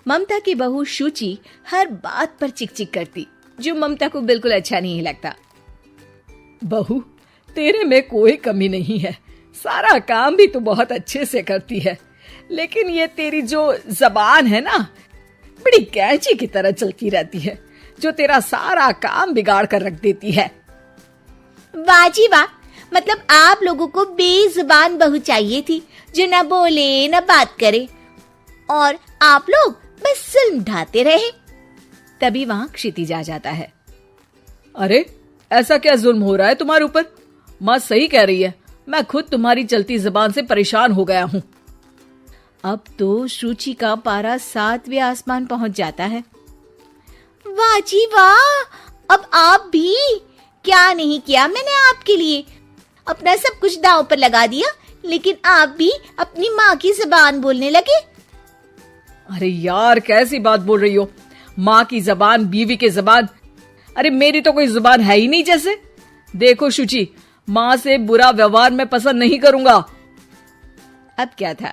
ममता की बहू शुचि हर बात पर चिक चिक करती, जो ममता को बिल्कुल अच्छा नहीं लगता। बहू, तेरे में कोई कमी नहीं है, सारा काम भी तू बहुत अच्छे से करती है, लेकिन ये तेरी जो जबान है ना, बड़ी कैंची की तरह चलती रहती है, जो तेरा सारा काम बिगाड़ कर रख देती है। वाह जी वाह, मतलब आप लोगों को बेजुबान बहू चाहिए थी, जो न बोले न बात करे, और आप लोग बस जुल्म ढाते रहे। तभी वहां क्षितिज आ जाता है। अरे, ऐसा क्या जुल्म हो रहा है तुम्हारे ऊपर? माँ सही कह रही है, मैं खुद तुम्हारी चलती जबान से परेशान हो गया हूँ। अब तो शुचि का पारा 7वें आसमान पहुंच जाता है। वाह जी वाह, अब आप भी, क्या नहीं किया मैंने आपके लिए, अपना सब कुछ दांव पर लगा दिया, लेकिन आप भी अपनी माँ की जबान बोलने लगे। अरे यार, कैसी बात बोल रही हो? माँ की जबान, बीवी की जबान, अरे मेरी तो कोई जुबान है ही नहीं जैसे। देखो शुचि, माँ से बुरा व्यवहार मैं पसंद नहीं करूंगा। अब क्या था,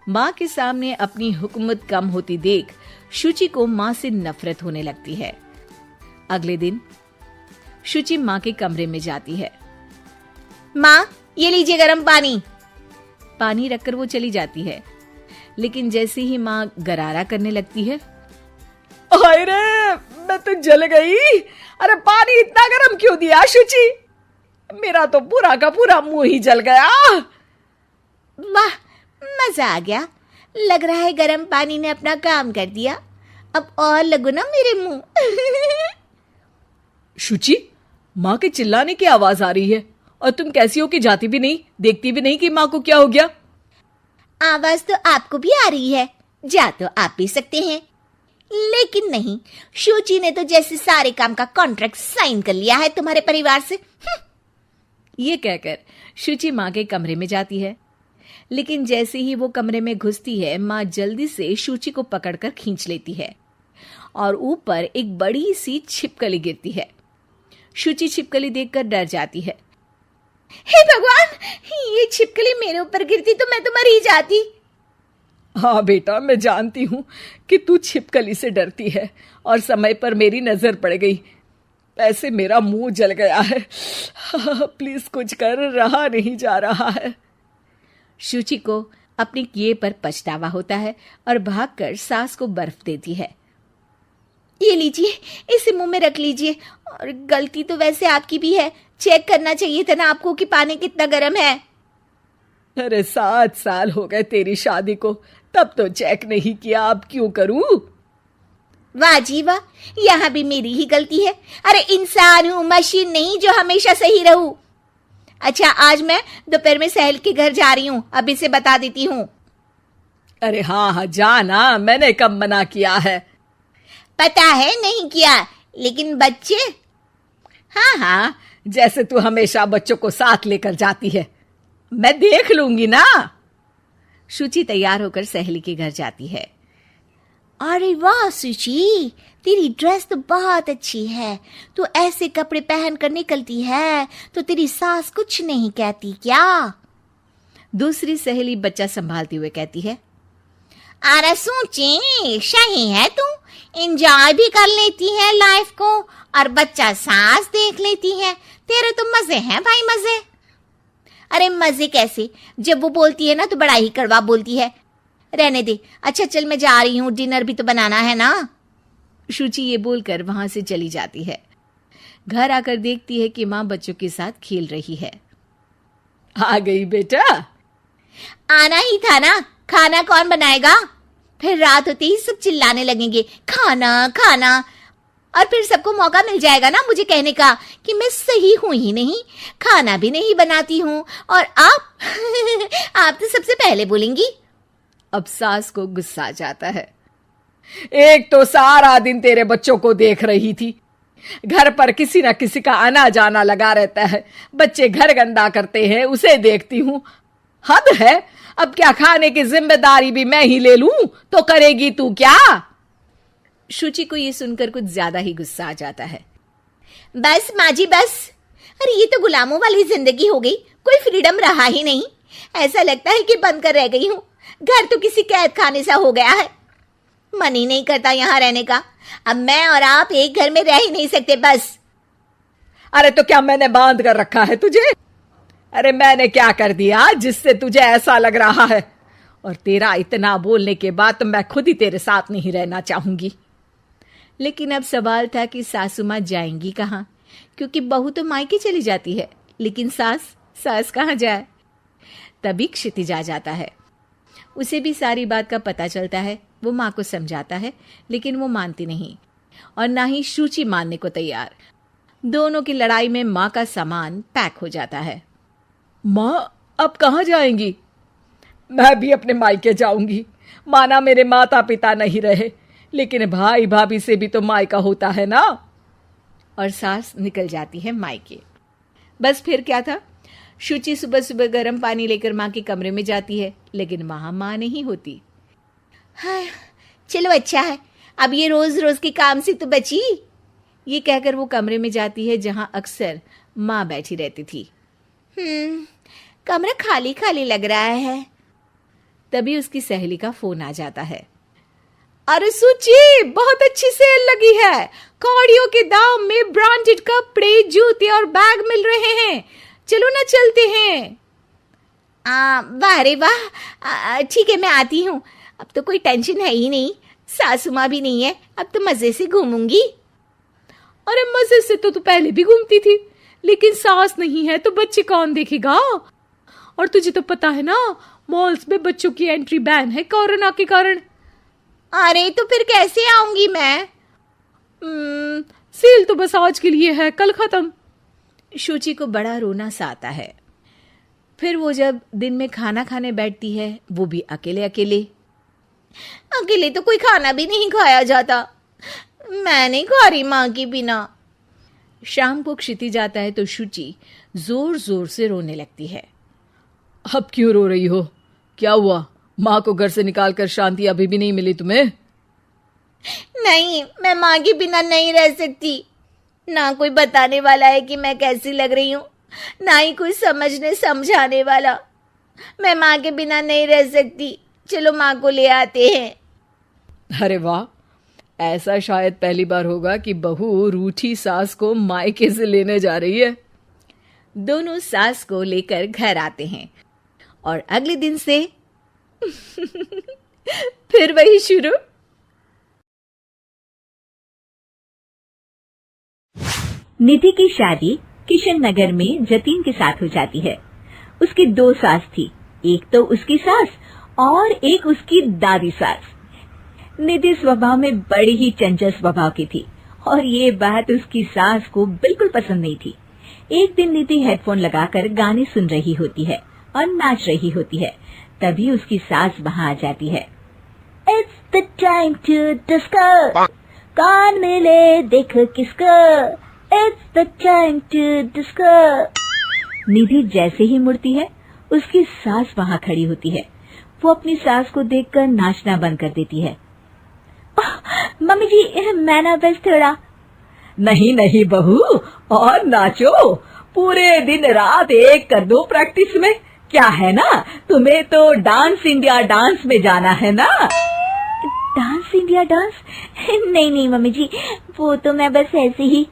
माँ के सामने अपनी हुकूमत कम होती देख शुचि को माँ से नफरत होने लगती है। अगले दिन शुचि माँ के कमरे में जाती है। माँ, ये लीजिए गर्म पानी। पानी रखकर वो चली जाती है, लेकिन जैसे ही माँ गरारा करने लगती है, हाय रे, मैं तो जल गई। अरे पानी इतना गर्म क्यों दिया शुचि? मेरा तो पूरा का पूरा मुंह ही जल गया। वाह, मजा आ गया, लग रहा है गर्म पानी ने अपना काम कर दिया, अब और लगो ना मेरे मुंह। शुचि, माँ के चिल्लाने की आवाज आ रही है, और तुम कैसी हो कि जाती भी नहीं, देखती भी नहीं कि माँ को क्या हो गया। आवाज तो आपको भी आ रही है, जा तो आप भी सकते हैं, लेकिन नहीं, शुचि ने तो जैसे सारे काम का कॉन्ट्रैक्ट साइन कर लिया है तुम्हारे परिवार से। ये कहकर शुचि माँ के कमरे में जाती है, लेकिन जैसे ही वो कमरे में घुसती है, माँ जल्दी से शुचि को पकड़कर खींच लेती है और ऊपर एक बड़ी सी छिपकली गिरती है। शुचि छिपकली देखकर डर जाती है। हे भगवान, ये छिपकली मेरे ऊपर गिरती तो मैं तो मर ही जाती। हाँ बेटा, मैं जानती हूँ कि तू छिपकली से डरती है, और समय पर मेरी नजर पड़ गई, ऐसे मेरा मुंह जल गया है। प्लीज कुछ कर, रहा नहीं जा रहा है। शुचि को अपने किए पर पछतावा होता है और भागकर सास को बर्फ देती है। ये लीजिए, इसे मुंह में रख लीजिए, और गलती तो वैसे आपकी भी है, चेक करना चाहिए था ना आपको कि पानी कितना गर्म है। अरे 7 साल हो गए तेरी शादी को, तब तो चेक नहीं किया, अब क्यों करूं? वाह जी वाह, यहाँ भी मेरी ही गलती है। अरे इंसान हूँ, मशीन नहीं जो हमेशा सही रहूं। अच्छा, आज मैं दोपहर में सहेल के घर जा रही हूँ, अब इसे बता देती हूँ। अरे हाँ हाँ, जाना, मैंने कब मना किया है? पता है नहीं किया, लेकिन बच्चे, हाँ हाँ, जैसे तू हमेशा बच्चों को साथ लेकर जाती है, मैं देख लूंगी ना। शुचि तैयार होकर सहेली के घर जाती है। अरे वाह शुचि, तेरी ड्रेस तो बहुत अच्छी है, तू ऐसे कपड़े पहन कर निकलती है तो तेरी सास कुछ नहीं कहती क्या? दूसरी सहेली बच्चा संभालती हुए कहती है। अरे सूची, सही है, तू एंजॉय भी कर लेती है लाइफ को, और बच्चा सास देख लेती है, तेरे तो मजे हैं भाई, मजे। अरे मजे कैसे, जब वो बोलती है ना तो बड़ा ही कड़वा बोलती है। रहने दे, अच्छा चल मैं जा रही हूँ, डिनर भी तो बनाना है ना। शुचि ये बोलकर वहां से चली जाती है। घर आकर देखती है कि माँ बच्चों के साथ खेल रही है। आ गई बेटा? आना ही था ना, खाना कौन बनाएगा? फिर रात होते ही सब चिल्लाने लगेंगे, खाना खाना, और फिर सबको मौका मिल जाएगा ना मुझे कहने का कि मैं सही हूं ही नहीं, खाना भी नहीं बनाती हूँ, और आप आप तो सबसे पहले बोलेंगी। अब सास को गुस्सा आ जाता है। एक तो सारा दिन तेरे बच्चों को देख रही थी, घर पर किसी न किसी का आना जाना लगा रहता है, बच्चे घर गंदा करते हैं, उसे देखती हूँ, हद है। अब क्या खाने की जिम्मेदारी भी मैं ही ले लूं तो करेगी तू क्या? शुचि को ये सुनकर कुछ ज्यादा ही गुस्सा आ जाता है। बस माँ जी बस, अरे ये तो गुलामों वाली जिंदगी हो गई, कोई फ्रीडम रहा ही नहीं। ऐसा लगता है कि बंद कर रह गई हूँ, घर तो किसी कैद खाने सा हो गया है। मन ही नहीं करता यहाँ रहने का। अब मैं और आप एक घर में रह ही नहीं सकते बस। अरे तो क्या मैंने बांध कर रखा है तुझे? अरे मैंने क्या कर दिया जिससे तुझे ऐसा लग रहा है? और तेरा इतना बोलने के बाद तो मैं खुद ही तेरे साथ नहीं रहना चाहूंगी। लेकिन अब सवाल था कि सासू माँ जाएंगी कहाँ, क्योंकि बहू तो मायके चली जाती है, लेकिन सास कहाँ जाए। तभी क्षितिज आ जाता है। उसे भी सारी बात का पता चलता है। वो माँ को समझाता है, लेकिन वो मानती नहीं और ना ही शुचि मानने को तैयार। दोनों की लड़ाई में माँ का सामान पैक हो जाता है। माँ अब कहाँ जाएंगी? मैं भी अपने मायके जाऊंगी। माना मेरे माता पिता नहीं रहे, लेकिन भाई भाभी से भी तो मायका होता है ना। और सास निकल जाती है मायके। बस फिर क्या था, शुचि सुबह सुबह गर्म पानी लेकर माँ के कमरे में जाती है, लेकिन वहां माँ नहीं होती। हाँ, चलो अच्छा है, अब ये रोज रोज के काम से तो बची। ये कहकर वो कमरे में जाती है जहां अक्सर माँ बैठी रहती थी। कमरा खाली खाली लग रहा है। तभी उसकी सहेली का फोन आ जाता है। अरे सुची, बहुत अच्छी सेल लगी है। कौड़ियों के दाम में ब्रांडेड कपड़े, जूते और बैग मिल रहे हैं। चलो ना चलते हैं। वाह रे वाह, ठीक है मैं आती हूँ। अब तो कोई टेंशन है ही नहीं, सासू माँ भी नहीं है, अब तो मजे से घूमूंगी। अरे मजे से तो तू पहले भी घूमती थी, लेकिन सास नहीं है तो बच्चे कौन देखेगा? और तुझे तो पता है ना, मॉल्स में बच्चों की एंट्री बैन है कोरोना के कारण। अरे तो फिर कैसे आऊंगी मैं? सेल तो बस आज के लिए है, कल खत्म। शुचि को बड़ा रोना सा आता है। फिर वो जब दिन में खाना खाने बैठती है, वो भी अकेले अकेले तो कोई खाना भी नहीं खाया जाता। मैं नहीं खा रही माँ के बिना। शाम को क्षिति जाता है तो शुचि जोर जोर से रोने लगती है। अब क्यों रो रही हो? क्या हुआ? माँ को घर से निकालकर शांति अभी भी नहीं मिली तुम्हें? नहीं, मैं माँ के बिना नहीं रह सकती। ना कोई बताने वाला है कि मैं कैसी लग रही हूँ, ना ही कोई समझने समझाने वाला। मैं माँ के बिना नहीं रह सकती। चलो माँ को ले आते हैं। अरे वाह, ऐसा शायद पहली बार होगा कि बहू रूठी सास को मायके से लेने जा रही है। दोनों सास को लेकर घर आते हैं और अगले दिन से फिर वही शुरू। निधि की शादी किशन नगर में जतीन के साथ हो जाती है। उसकी 2 सास थी, एक तो उसकी सास और एक उसकी दादी सास। निधि स्वभाव में बड़ी ही चंचल स्वभाव की थी और ये बात उसकी सास को बिल्कुल पसंद नहीं थी। एक दिन निधि हेडफोन लगाकर गाने सुन रही होती है और नाच रही होती है। तभी उसकी सास वहाँ आ जाती है। It's the time to disco, कौन मिले देख किसको, It's the time to disco। निधि जैसे ही मुड़ती है, उसकी सास वहाँ खड़ी होती है। वो अपनी सास को देखकर नाचना बंद कर देती है। मम्मी जी, मैं ना बस थोड़ा। नहीं नहीं बहू, और नाचो, पूरे दिन रात एक कर दो प्रैक्टिस में। क्या है ना, तुम्हें तो डांस इंडिया डांस में जाना है ना। Dance India dance? नहीं नहीं मम्मी जी, वो तो मैं बस ऐसे ही।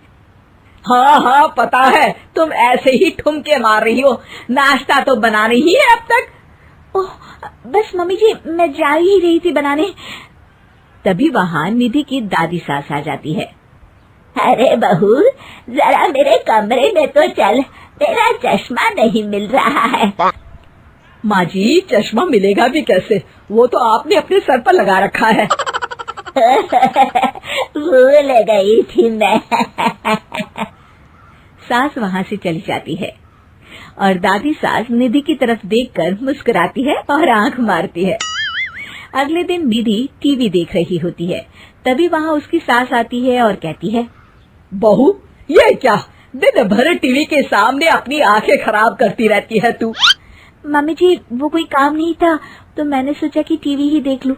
हाँ हाँ पता है, तुम ऐसे ही ठुमके मार रही हो, नाश्ता तो बना रही है अब तक। ओह, बस मम्मी जी मैं जा ही रही थी बनाने। तभी वहाँ निधि की दादी सास आ जाती है। अरे बहू, जरा मेरे कमरे में तो चल, तेरा चश्मा नहीं मिल रहा है। माँ जी, चश्मा मिलेगा भी कैसे? वो तो आपने अपने सर पर लगा रखा है। भूल गई थी मैं। सास वहाँ से चली जाती है और दादी सास निधि की तरफ देखकर मुस्कुराती है और आंख मारती है। अगले दिन निधि टीवी देख रही होती है। तभी वहाँ उसकी सास आती है और कहती है, बहू ये क्या, दिन भर टीवी के सामने अपनी आंखें खराब करती रहती है तू। मम्मी जी, वो कोई काम नहीं था तो मैंने सोचा कि टीवी ही देख लूं।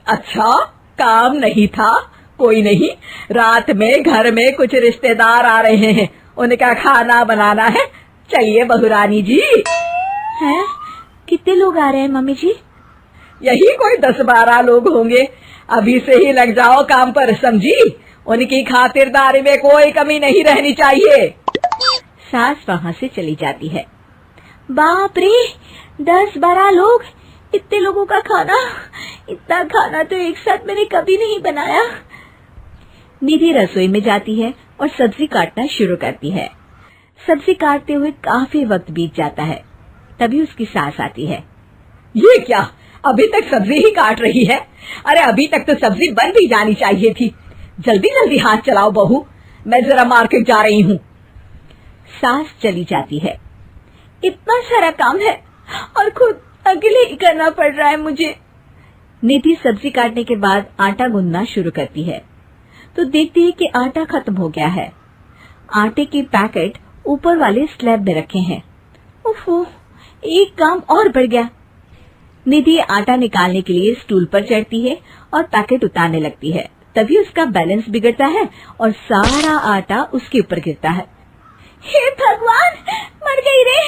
अच्छा, काम नहीं था? कोई नहीं, रात में घर में कुछ रिश्तेदार आ रहे हैं, उनका खाना बनाना है। चलिए बहुरानी जी। हैं? कितने लोग आ रहे हैं मम्मी जी? यही कोई 10-12 लोग होंगे। अभी से ही लग जाओ काम पर, समझी? उनकी खातिरदारी में कोई कमी नहीं रहनी चाहिए। सास वहां से चली जाती है। बाप रे, 10-12 लोग, इतने लोगों का खाना, इतना खाना तो एक साथ मैंने कभी नहीं बनाया। निधि रसोई में जाती है और सब्जी काटना शुरू करती है। सब्जी काटते हुए काफी वक्त बीत जाता है। तभी उसकी सास आती है। ये क्या, अभी तक सब्जी ही काट रही है? अरे अभी तक तो सब्जी बन भी जानी चाहिए थी। जल्दी जल्दी हाथ चलाओ बहू, मैं जरा मार्केट जा रही हूँ। सास चली जाती है। इतना सारा काम है और खुद अकेले ही करना पड़ रहा है मुझे। निधि सब्जी काटने के बाद आटा गूंदना शुरू करती है तो देखती है कि आटा खत्म हो गया है। आटे के पैकेट ऊपर वाले स्लैब में रखे हैं। उफ़, एक काम और बढ़ गया। निधि आटा निकालने के लिए स्टूल पर चढ़ती है और पैकेट उतारने लगती है। तभी उसका बैलेंस बिगड़ता है और सारा आटा उसके ऊपर गिरता है। हे भगवान, मर गई रे,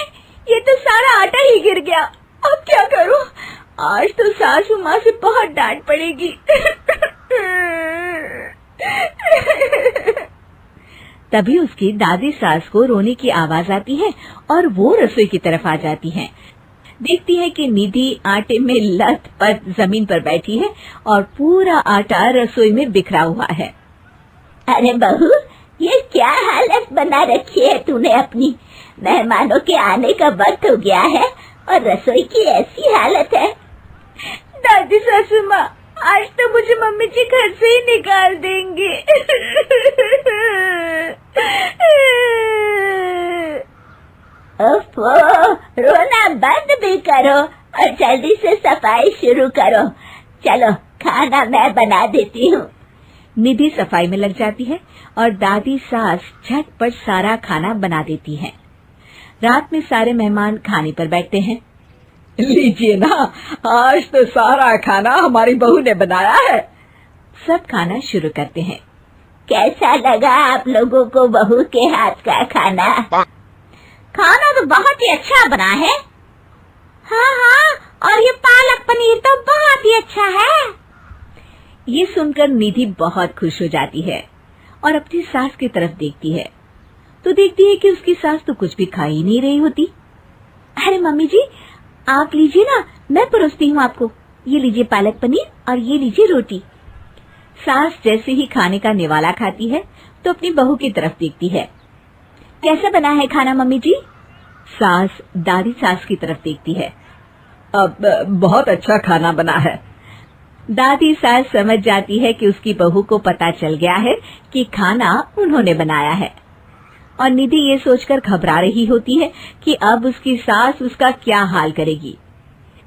ये तो सारा आटा ही गिर गया। अब क्या करूं? आज तो सासू माँ से बहुत डांट पड़ेगी। तभी उसकी दादी सास को रोने की आवाज आती है और वो रसोई की तरफ आ जाती हैं। देखती है कि निधि आटे में लथपथ जमीन पर बैठी है और पूरा आटा रसोई में बिखरा हुआ है। अरे बहू, ये क्या हालत बना रखी है तूने अपनी? मेहमानों के आने का वक्त हो गया है और रसोई की ऐसी हालत है। दादी सासू माँ, आज तो मुझे मम्मी जी घर से ही निकाल देंगे। ओफो, रोना बंद भी करो और जल्दी से सफाई शुरू करो। चलो, खाना मैं बना देती हूँ। निधि सफाई में लग जाती है और दादी सास झटपट सारा खाना बना देती है। रात में सारे मेहमान खाने पर बैठते हैं। लीजिए ना, आज तो सारा खाना हमारी बहू ने बनाया है। सब खाना शुरू करते हैं। कैसा लगा आप लोगों को बहू के हाथ का खाना? खाना तो बहुत ही अच्छा बना है। हाँ हाँ, और ये पालक पनीर तो बहुत ही अच्छा है। ये सुनकर निधि बहुत खुश हो जाती है और अपनी सास की तरफ देखती है तो देखती है कि उसकी सास तो कुछ भी खा ही नहीं रही होती। अरे मम्मी जी, आप लीजिए ना, मैं परोसती हूँ आपको। ये लीजिए पालक पनीर और ये लीजिए रोटी। सास जैसे ही खाने का निवाला खाती है तो अपनी बहू की तरफ देखती है। कैसा बना है खाना मम्मी जी? सास दादी सास की तरफ देखती है। अब बहुत अच्छा खाना बना है। दादी सास समझ जाती है कि उसकी बहू को पता चल गया है कि खाना उन्होंने बनाया है और निधि ये सोचकर घबरा रही होती है कि अब उसकी सास उसका क्या हाल करेगी।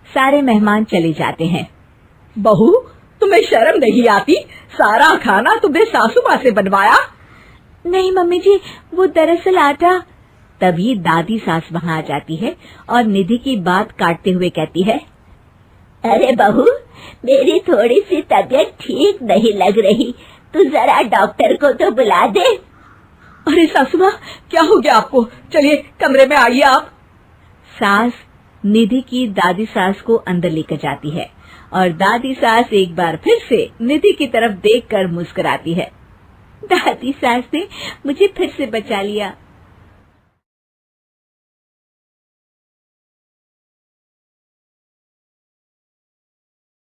सारे मेहमान चले जाते हैं। बहू, तुम्हें शर्म नहीं आती? सारा खाना तुमने सासू माँ से बनवाया? नहीं मम्मी जी, वो दरअसल आटा। तभी दादी सास वहाँ आ जाती है और निधि की बात काटते हुए कहती है, अरे बहू, मेरी थोड़ी सी तबीयत ठीक नहीं लग रही, तू जरा डॉक्टर को तो बुला दे। अरे सासू माँ, क्या हो गया आपको? चलिए कमरे में आइए आप। सास निधि की दादी सास को अंदर लेकर जाती है और दादी सास एक बार फिर से निधि की तरफ देखकर मुस्कुराती है। दादी सास ने मुझे फिर से बचा लिया।